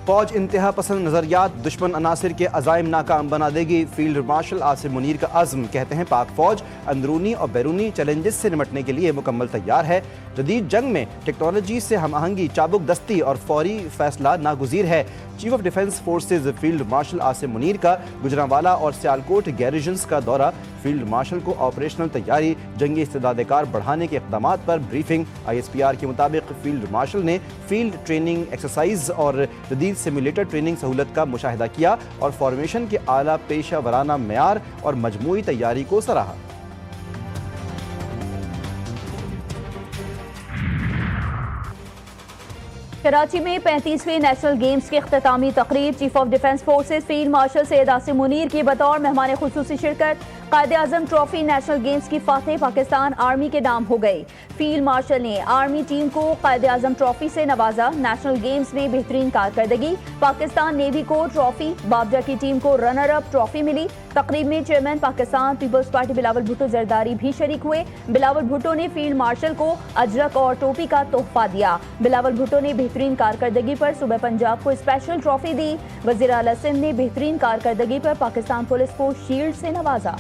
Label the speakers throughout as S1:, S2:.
S1: فوج انتہا پسند نظریات دشمن عناصر کے عزائم ناکام بنا دے گی، فیلڈ مارشل عاصم منیر کا عزم۔ کہتے ہیں پاک فوج اندرونی اور بیرونی چیلنجز سے نمٹنے کے لیے مکمل تیار ہے۔ جدید جنگ میں ٹیکنالوجی سے ہم آہنگی، چابک دستی اور فوری فیصلہ ناگزیر ہے۔ Chief of defence forces field martial Asim Munir کا گجرانوالہ اور سیالکوٹ گیریژنز کا دورہ۔ فیلڈ مارشل کو آپریشنل تیاری، جنگی استعداد کار بڑھانے کے اقدامات پر بریفنگ۔ ISPR کے مطابق فیلڈ مارشل نے فیلڈ ٹریننگ ایکسرسائز اور جدید سیمولیٹر ٹریننگ سہولت کا مشاہدہ کیا اور فارمیشن کے اعلیٰ پیشہ ورانہ معیار اور مجموعی تیاری کو سراہا۔
S2: کراچی میں 35ویں نیشنل گیمز کی اختتامی تقریب، chief of defence forces field marshal Syed Asim Munir کی بطور مہمان خصوصی شرکت۔ Quaid Azam trophy national games کی فاتح پاکستان آرمی کے نام ہو گئی۔ فیلڈ مارشل نے آرمی ٹیم کو قائد اعظم ٹرافی سے نوازا۔ نیشنل گیمز میں بہترین کارکردگی، پاکستان نیوی کو ٹرافی، بابجا کی ٹیم کو رنر اپ ٹرافی ملی۔ تقریب میں چیئرمین پاکستان پیپلز پارٹی بلاول بھٹو زرداری بھی شریک ہوئے۔ بلاول بھٹو نے فیلڈ مارشل کو اجرک اور ٹوپی کا تحفہ دیا۔ بلاول بھٹو نے بہترین کارکردگی پر صوبہ پنجاب کو اسپیشل ٹرافی دی۔ وزیر اعلیٰ سندھ نے بہترین کارکردگی پر پاکستان پولیس کو شیلڈ سے نوازا۔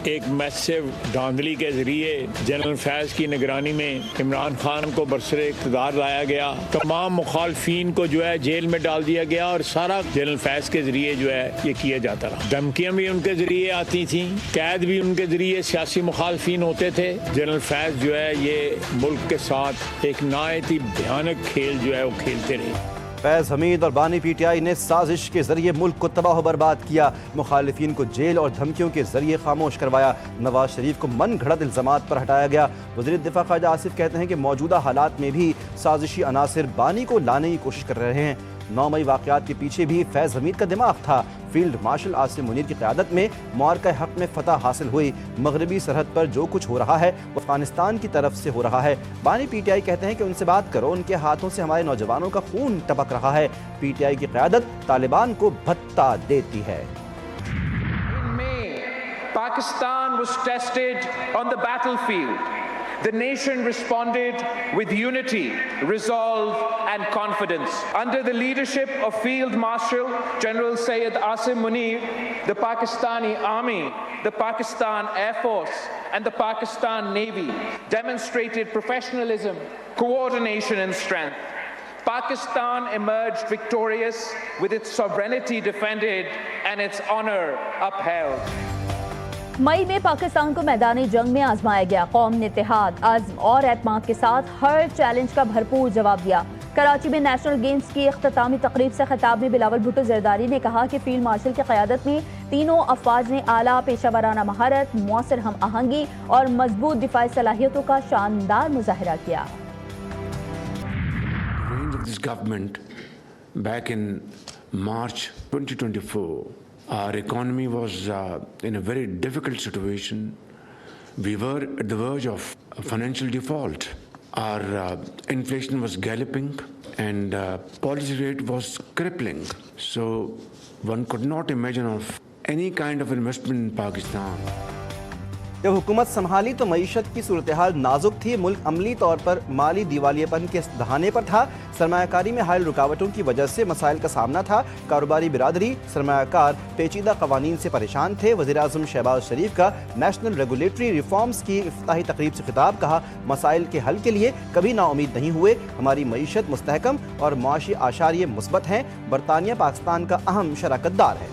S3: ایک میسو دھاندلی کے ذریعے جنرل فیض کی نگرانی میں عمران خان کو برسر اقتدار لایا گیا، تمام مخالفین کو جو ہے جیل میں ڈال دیا گیا اور سارا جنرل فیض کے ذریعے جو ہے یہ کیا جاتا رہا۔ دھمکیاں بھی ان کے ذریعے آتی تھیں، قید بھی ان کے ذریعے سیاسی مخالفین ہوتے تھے۔ جنرل فیض جو ہے یہ ملک کے ساتھ ایک نہایت ہی بھیانک کھیل جو ہے وہ کھیلتے رہے۔
S1: فیض حمید اور بانی PTI نے سازش کے ذریعے ملک کو تباہ و برباد کیا، مخالفین کو جیل اور دھمکیوں کے ذریعے خاموش کروایا۔ نواز شریف کو من گھڑت الزامات پر ہٹایا گیا۔ وزیر دفاع خواجہ آصف کہتے ہیں کہ موجودہ حالات میں بھی سازشی عناصر بانی کو لانے کی کوشش کر رہے ہیں۔ 9 مئی واقعات کے پیچھے بھی فیض حمید کا دماغ تھا۔ فیلڈ مارشل عاصم منیر کی قیادت میں معرکہ حق میں فتح حاصل ہوئی۔ مغربی سرحد پر جو کچھ ہو رہا ہے وہ افغانستان کی طرف سے ہو رہا ہے۔ بانی PTI کہتے ہیں کہ ان سے بات کرو، ان کے ہاتھوں سے ہمارے نوجوانوں کا خون ٹپک رہا ہے۔ PTI کی قیادت طالبان کو بھتہ دیتی ہے۔
S4: Pakistan was tested on the battlefield. The nation responded with unity, resolve and confidence. Under the leadership of Field Marshal General Syed Asim Munir, the Pakistani Army, the Pakistan Air Force and the Pakistan Navy demonstrated professionalism, coordination and strength. Pakistan emerged victorious with its sovereignty defended and its honor upheld.
S2: مئی میں پاکستان کو میدانی جنگ میں آزمایا گیا۔ قوم نے اتحاد، عزم اور اعتماد کے ساتھ ہر چیلنج کا بھرپور جواب دیا۔ کراچی میں نیشنل گیمز کی اختتامی تقریب سے خطاب میں بلاول بھٹو زرداری نے کہا کہ فیلڈ مارشل کی قیادت میں تینوں افواج نے اعلیٰ پیشہ ورانہ مہارت، مؤثر ہم آہنگی اور مضبوط دفاعی صلاحیتوں کا شاندار مظاہرہ کیا۔
S5: This government back in March 2024, our economy was in a very difficult situation. We were at the verge of a financial default. Our inflation was galloping and policy rate was crippling. So one could not imagine of any kind of investment in Pakistan.
S1: جب حکومت سنبھالی تو معیشت کی صورتحال نازک تھی، ملک عملی طور پر مالی دیوالیے پن کے دہانے پر تھا، سرمایہ کاری میں حائل رکاوٹوں کی وجہ سے مسائل کا سامنا تھا، کاروباری برادری، سرمایہ کار پیچیدہ قوانین سے پریشان تھے۔ وزیر اعظم شہباز شریف کا نیشنل ریگولیٹری ریفارمز کی افتتاحی تقریب سے خطاب، کہا مسائل کے حل کے لیے کبھی نا امید نہیں ہوئے، ہماری معیشت مستحکم اور معاشی اعشاریے مثبت ہیں، برطانیہ پاکستان کا اہم شراکت دار ہے۔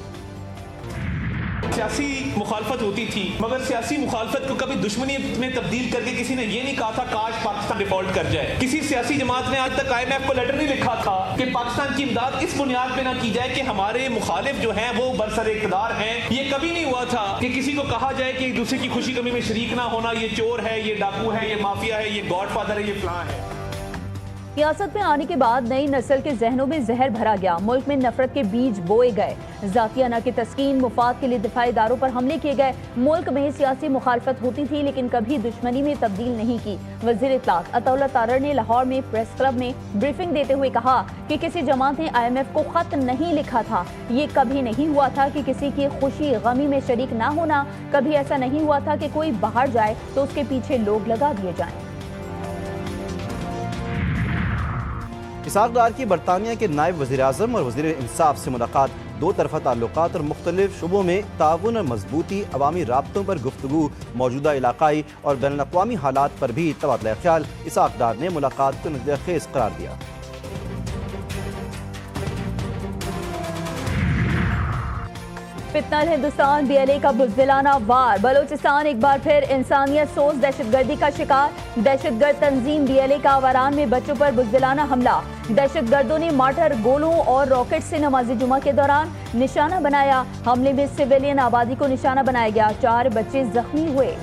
S6: سیاسی مخالفت ہوتی تھی مگر سیاسی مخالفت کو کبھی دشمنی میں تبدیل کر کے کسی نے یہ نہیں کہا تھا کاش پاکستان ڈیفالٹ کر جائے۔ کسی سیاسی جماعت نے آج تک IMF کو لیٹر نہیں لکھا تھا کہ پاکستان کی امداد اس بنیاد پہ نہ کی جائے کہ ہمارے مخالف جو ہیں وہ برسر اقتدار ہیں۔ یہ کبھی نہیں ہوا تھا کہ کسی کو کہا جائے کہ ایک دوسرے کی خوشی غمی میں شریک نہ ہونا، یہ چور ہے، یہ ڈاکو ہے، یہ مافیا ہے، یہ گاڈ فادر ہے، یہ فلاں ہے۔
S2: سیاست میں آنے کے بعد نئی نسل کے ذہنوں میں زہر بھرا گیا، ملک میں نفرت کے بیج بوئے گئے، ذاتی انا کی تسکین، مفاد کے لیے دفاعی اداروں پر حملے کیے گئے۔ ملک میں سیاسی مخالفت ہوتی تھی لیکن کبھی دشمنی میں تبدیل نہیں کی۔ وزیر اطلاعات عطا اللہ تارڑ نے لاہور میں پریس کلب میں بریفنگ دیتے ہوئے کہا کہ کسی جماعت نے IMF کو خط نہیں لکھا تھا، یہ کبھی نہیں ہوا تھا کہ کسی کی خوشی غمی میں شریک نہ ہونا، کبھی ایسا نہیں ہوا تھا کہ کوئی باہر جائے تو اس کے پیچھے لوگ لگا دیے جائیں۔
S1: اسحاق ڈار کی برطانیہ کے نائب وزیر اعظم اور وزیر انصاف سے ملاقات، دو طرفہ تعلقات اور مختلف شعبوں میں تعاون اور مضبوطی، عوامی رابطوں پر گفتگو، موجودہ علاقائی اور بین الاقوامی حالات پر بھی تبادلہ خیال۔ اسحاق ڈار نے ملاقات کو نتیجہ خیز قرار دیا۔
S2: فتنہ ہندوستان BLA کا بزدلانہ وار، بلوچستان ایک بار پھر انسانیت سوز دہشت گردی کا شکار، دہشت گرد تنظیم BLA کا آوران میں بچوں پر بزدلانہ حملہ، دہشت گردوں نے مارٹر، گولوں اور راکٹ سے نماز جمعہ کے دوران نشانہ بنایا، حملے میں سویلین آبادی کو نشانہ بنایا گیا، 4 بچے زخمی ہوئے۔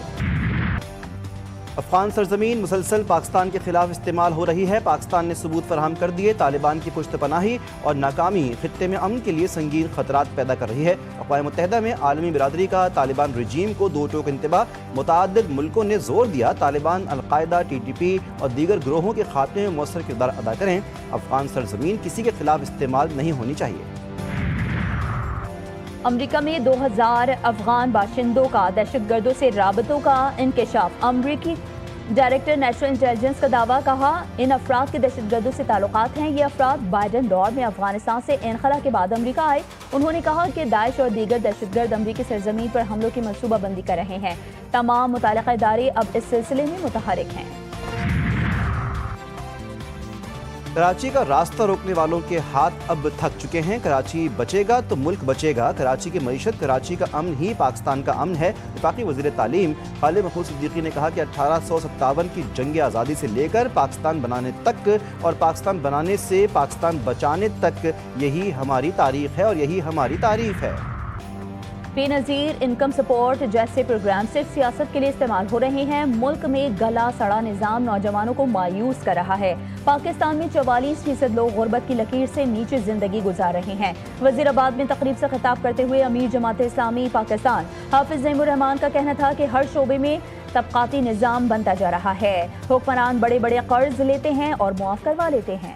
S1: افغان سرزمین مسلسل پاکستان کے خلاف استعمال ہو رہی ہے، پاکستان نے ثبوت فراہم کر دیے، طالبان کی پشت پناہی اور ناکامی خطے میں امن کے لیے سنگین خطرات پیدا کر رہی ہے۔ اقوام متحدہ میں عالمی برادری کا طالبان رجیم کو 2 ٹوک انتباہ، متعدد ملکوں نے زور دیا طالبان القاعدہ، TTP اور دیگر گروہوں کے خاتمے میں مؤثر کردار ادا کریں، افغان سرزمین کسی کے خلاف استعمال نہیں ہونی چاہیے۔
S2: امریکہ میں 2000 افغان باشندوں کا دہشت گردوں سے رابطوں کا انکشاف، امریکی ڈائریکٹر نیشنل انٹیلیجنس کا دعویٰ، کہا ان افراد کے دہشت گردوں سے تعلقات ہیں۔ یہ افراد بائیڈن دور میں افغانستان سے انخلا کے بعد امریکہ آئے۔ انہوں نے کہا کہ داعش اور دیگر دہشت گرد امریکی سرزمین پر حملوں کی منصوبہ بندی کر رہے ہیں، تمام متعلقہ ادارے اب اس سلسلے میں متحرک ہیں۔
S1: کراچی کا راستہ روکنے والوں کے ہاتھ اب تھک چکے ہیں، کراچی بچے گا تو ملک بچے گا، کراچی کی معیشت، کراچی کا امن ہی پاکستان کا امن ہے۔ وفاقی وزیر تعلیم خالد محمود صدیقی نے کہا کہ 1857 کی جنگ آزادی سے لے کر پاکستان بنانے تک اور پاکستان بنانے سے پاکستان بچانے تک یہی ہماری تاریخ ہے اور یہی ہماری تعریف ہے۔
S2: بے نظیر انکم سپورٹ جیسے پروگرام صرف سیاست کے لیے استعمال ہو رہے ہیں، ملک میں گلا سڑا نظام نوجوانوں کو مایوس کر رہا ہے۔ پاکستان میں 44% لوگ غربت کی لکیر سے نیچے زندگی گزار رہے ہیں۔ وزیر آباد میں تقریب سے خطاب کرتے ہوئے امیر جماعت اسلامی پاکستان حافظ نعیم الرحمان کا کہنا تھا کہ ہر شعبے میں طبقاتی نظام بنتا جا رہا ہے، حکمران بڑے بڑے قرض لیتے ہیں اور معاف کروا لیتے ہیں۔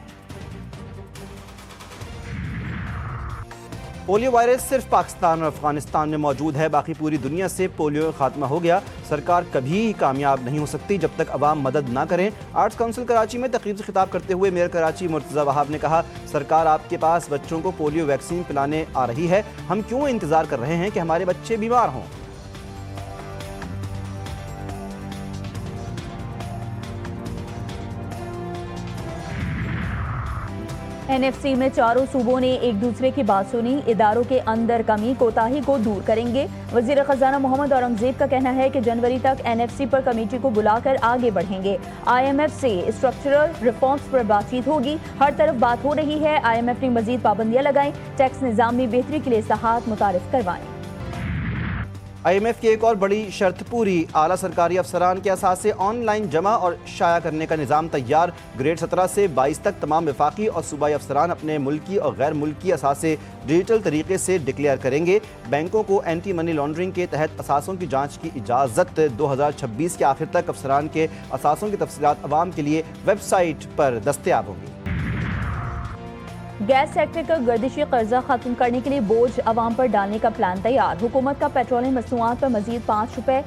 S1: پولیو وائرس صرف پاکستان اور افغانستان میں موجود ہے، باقی پوری دنیا سے پولیو کا خاتمہ ہو گیا۔ سرکار کبھی کامیاب نہیں ہو سکتی جب تک عوام مدد نہ کریں۔ آرٹس کونسل کراچی میں تقریب سے خطاب کرتے ہوئے میئر کراچی مرتضی وہاب نے کہا، سرکار آپ کے پاس بچوں کو پولیو ویکسین پلانے آ رہی ہے، ہم کیوں انتظار کر رہے ہیں کہ ہمارے بچے بیمار ہوں؟
S2: NFC میں چاروں صوبوں نے ایک دوسرے کی بات سنی، اداروں کے اندر کمی کوتاہی کو دور کریں گے۔ وزیر خزانہ محمد اورنگزیب کا کہنا ہے کہ جنوری تک NFC پر کمیٹی کو بلا کر آگے بڑھیں گے۔ IMF سے اسٹرکچرل ریفارمز پر بات چیت ہوگی، ہر طرف بات ہو رہی ہے۔ IMF نے مزید پابندیاں لگائیں، ٹیکس نظام میں بہتری کے لیے اصلاحات متعارف کروائیں۔
S1: IMF کی ایک اور بڑی شرط پوری، اعلیٰ سرکاری افسران کے اثاثے آن لائن جمع اور شائع کرنے کا نظام تیار۔ گریڈ 17 سے 22 تک تمام وفاقی اور صوبائی افسران اپنے ملکی اور غیر ملکی اثاثے ڈیجیٹل طریقے سے ڈکلیئر کریں گے۔ بینکوں کو اینٹی منی لانڈرنگ کے تحت اثاثوں کی جانچ کی اجازت 2026 کے آخر تک۔ افسران کے اثاثوں کی تفصیلات عوام کے لیے ویب سائٹ پر دستیاب ہوں گی۔
S2: گیس سیکٹر کا گردشی قرضہ ختم کرنے کے لیے بوجھ عوام پر ڈالنے کا پلان تیار۔ حکومت کا پیٹرولیم مصنوعات پر مزید 5 روپے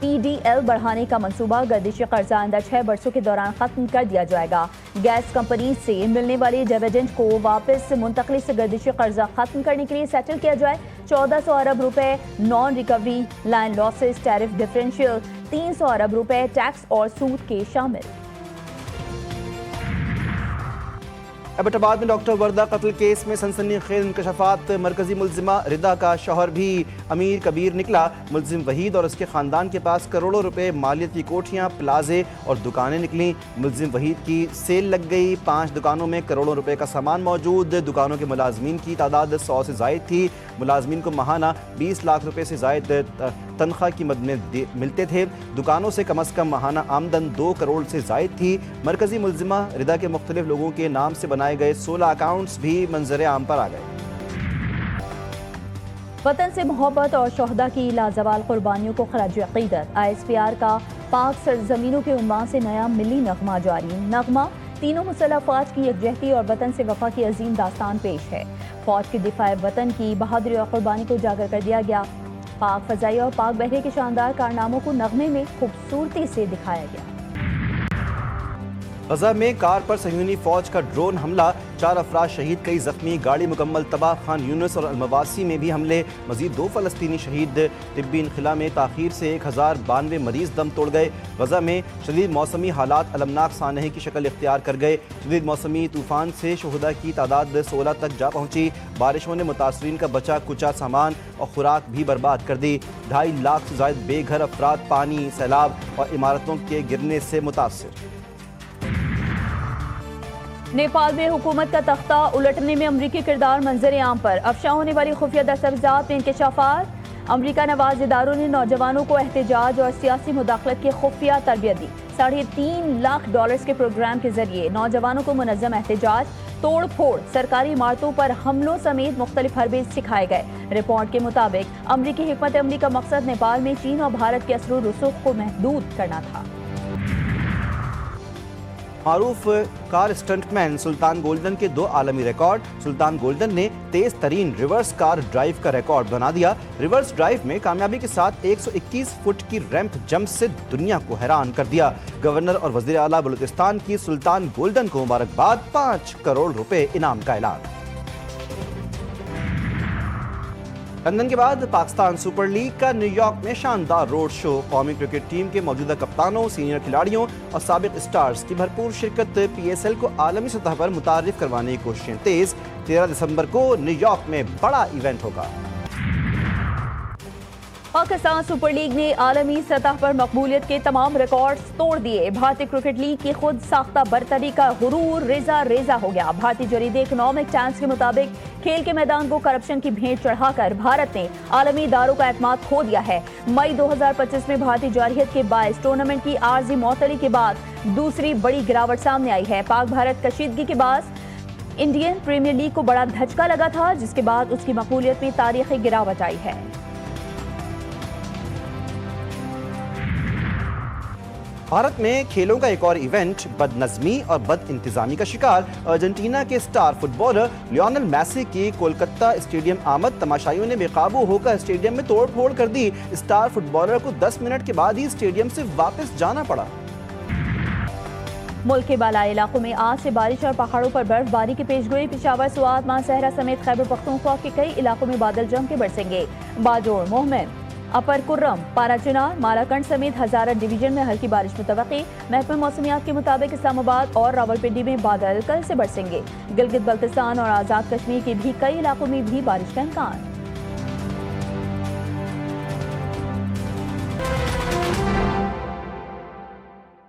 S2: PDL بڑھانے کا منصوبہ، گردشی قرضہ آئندہ 6 برسوں کے دوران ختم کر دیا جائے گا۔ گیس کمپنی سے ملنے والی ڈیویڈنڈ کو واپس منتقلی سے گردشی قرضہ ختم کرنے کے لیے سیٹل کیا جائے۔ 1400 ارب روپے naan recovery line losses, tariff differential, 300 ارب روپے ٹیکس اور سود کے شامل۔
S1: ایبٹ آباد میں ڈاکٹر وردہ قتل کیس میں سنسنی خیز انکشافات، مرکزی ملزمہ ردا کا شوہر بھی امیر کبیر نکلا۔ ملزم وحید اور اس کے خاندان کے پاس کروڑوں روپے مالیت کی کوٹھیاں، پلازے اور دکانیں نکلیں۔ ملزم وحید کی سیل لگ گئی، 5 دکانوں میں کروڑوں روپے کا سامان موجود۔ دکانوں کے ملازمین کی تعداد 100 سے زائد تھی۔ ملازمین کو ماہانہ 20 لاکھ روپے سے زائد تنخواہ کی مد میں ملتے تھے۔ دکانوں سے کم از کم ماہانہ آمدن 2 کروڑ سے زائد تھی۔ مرکزی ملزمہ ردا کے مختلف لوگوں کے نام سے بنائے گئے 16 اکاؤنٹس بھی منظر عام پر آ گئے۔
S2: وطن سے محبت اور شہداء کی لازوال قربانیوں کو خراج عقیدت، ISPR کا پاک سرزمینوں کے عنوان سے نیا ملی نغمہ جاری۔ نغمہ تینوں مسلح افواج کی یکجہتی اور وطن سے وفا کی عظیم داستان پیش ہے۔ فوج کے دفاع وطن کی بہادری اور قربانی کو اجاگر کر دیا گیا۔ پاک فضائیہ اور پاک بحریہ کے شاندار کارناموں کو نغمے میں خوبصورتی سے دکھایا گیا۔
S1: غزہ میں کار پر صہیونی فوج کا ڈرون حملہ، 4 افراد شہید، کئی زخمی، گاڑی مکمل تباہ۔ خان یونس اور المواسی میں بھی حملے، مزید 2 فلسطینی شہید۔ طبی انخلا میں تاخیر سے 1092 مریض دم توڑ گئے۔ غزہ میں شدید موسمی حالات المناک سانحے کی شکل اختیار کر گئے۔ شدید موسمی طوفان سے شہداء کی تعداد 16 تک جا پہنچی۔ بارشوں نے متاثرین کا بچا کچا سامان اور خوراک بھی برباد کر دی۔ 2.5 لاکھ سے زائد بے گھر افراد پانی، سیلاب اور عمارتوں کے گرنے سے متاثر۔
S2: نیپال میں حکومت کا تختہ الٹنے میں امریکی کردار منظر عام پر، افشا ہونے والی خفیہ دستاویزات میں انکشافات۔ امریکہ نواز اداروں نے نوجوانوں کو احتجاج اور سیاسی مداخلت کی خفیہ تربیت دی۔ $3.5 لاکھ کے پروگرام کے ذریعے نوجوانوں کو منظم احتجاج، توڑ پھوڑ، سرکاری عمارتوں پر حملوں سمیت مختلف حربے سکھائے گئے۔ رپورٹ کے مطابق امریکی حکمت عملی کا مقصد نیپال میں چین اور بھارت کے اثر و رسوخ کو محدود کرنا تھا۔
S1: معروف کار اسٹنٹ مین سلطان گولڈن کے 2 عالمی ریکارڈ۔ سلطان گولڈن نے تیز ترین ریورس کار ڈرائیو کا ریکارڈ بنا دیا۔ ریورس ڈرائیو میں کامیابی کے ساتھ 121 فٹ کی ریمپ جمپ سے دنیا کو حیران کر دیا۔ گورنر اور وزیر اعلیٰ بلوچستان کی سلطان گولڈن کو مبارکباد، 5 کروڑ روپے انعام کا اعلان۔ لندن کے بعد پاکستان سپر لیگ کا نیو یارک میں شاندار روڈ شو۔ قومی کرکٹ ٹیم کے موجودہ کپتانوں، سینئر کھلاڑیوں اور سابق اسٹارز کی بھرپور شرکت۔ PSL کو عالمی سطح پر متعارف کروانے کی کوششیں تیز۔ 13 دسمبر کو نیو یارک میں بڑا ایونٹ ہوگا۔
S2: پاکستان سپر لیگ نے عالمی سطح پر مقبولیت کے تمام ریکارڈز توڑ دیے۔ بھارتی کرکٹ لیگ کی خود ساختہ برتری کا غرور ریزہ ریزہ ہو گیا۔ بھارتی جریدے اکنامک ٹائمز کے مطابق کھیل کے میدان کو کرپشن کی بھینٹ چڑھا کر بھارت نے عالمی اداروں کا اعتماد کھو دیا ہے۔ مئی 2025 میں بھارتی جارحیت کے باعث ٹورنامنٹ کی عارضی معطلی کے بعد دوسری بڑی گراوٹ سامنے آئی ہے۔ پاک بھارت کشیدگی کے باعث انڈین پریمیئر لیگ کو بڑا دھچکا لگا تھا، جس کے بعد اس کی مقبولیت میں تاریخی گراوٹ آئی ہے۔
S1: بھارت میں کھیلوں کا ایک اور ایونٹ، بد نظمی اور بد انتظامی کا شکار ارجنٹینا کے star footballer Lionel Messi کی کولکتہ اسٹیڈیم آمد۔ تماشائیوں نے بے قابو ہو کر اسٹیڈیم میں توڑ پھوڑ کر دی۔ سٹار فٹ بالر کو 10 منٹ کے بعد ہی اسٹیڈیم سے واپس جانا پڑا۔
S2: ملک کے بالائی علاقوں میں آج سے بارش اور پہاڑوں پر برف باری کی پیشگوئی۔ پشاور، سوات، مانسہرہ سمیت خیبر پختونخوا کے کئی علاقوں میں بادل جم کے برسیں گے۔ باجوڑ، موہمن، اپر کرم، پارا چنار، مالاکنڈ سمیت ہزارہ ڈویژن میں ہلکی بارش متوقع۔ محکمہ موسمیات کے مطابق اسلام آباد اور راولپنڈی میں بادل کل سے برسیں گے۔ گلگت بلتستان اور آزاد کشمیر کے بھی کئی علاقوں میں بھی بارش کا امکان۔